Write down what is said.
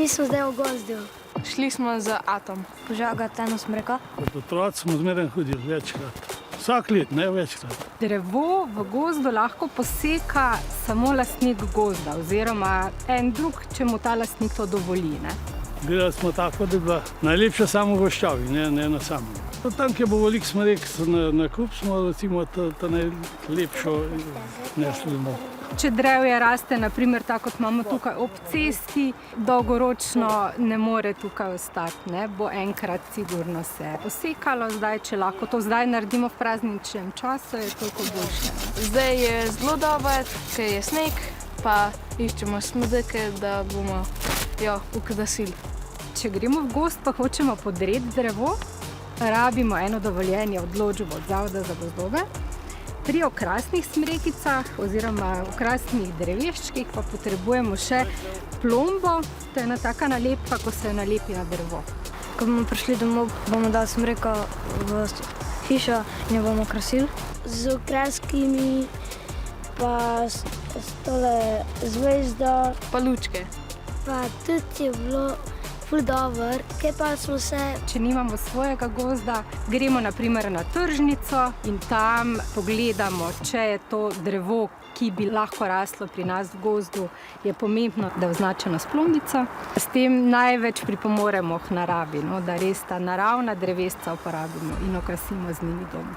Mi smo zdaj v gozdu. Šli smo za Atom. Požagati eno smreko. Kot otroci smo zmeraj hodili večkrat. Vsak let, ne večkrat. Drevo v gozdu lahko poseka samo lastnik gozda oziroma en drug, če mu ta lastnik to dovoli. Gledali smo tako, da je bila najlepša samo v Voščavi, ne na samem. Tam, kjer bo veliko smrek na kup, smo recimo ta najlepšo nesli domov. Če drevje raste, naprimer, tako kot imamo tukaj ob cesti, dolgoročno ne more tukaj ostati. Bo enkrat sigurno se posekalo, zdaj, če lahko to zdaj naredimo v prazničnem času, je toliko boljše. Zdaj je zelo dobro, ker je sneg, pa iščemo smodeke, da bomo jo ukrasili. Če gremo v gozd, pa hočemo podreti drevo, rabimo eno dovoljenje, odločbo od Zavoda za gozdove. Pri okrasnih smrekicah oziroma okrasnih dreveščkih pa potrebujemo še plombo, to je ena taka nalepka, ko se nalepi na drevo. Ko bomo prišli domov, bomo dali smreko v hišo in jo bomo krasili. Z okraskimi, pa s tole zvezdo. Pa lučke. Pa tudi je bilo ful dobro, ker pa smo se... Če nimamo svojega gozda, gremo naprimer na tržnico in tam pogledamo, če je to drevo, ki bi lahko raslo pri nas v gozdu, je pomembno, da je označena s plombico. S tem največ pripomoremo k naravi, da res ta naravna drevesca uporabimo in okrasimo z njimi dom.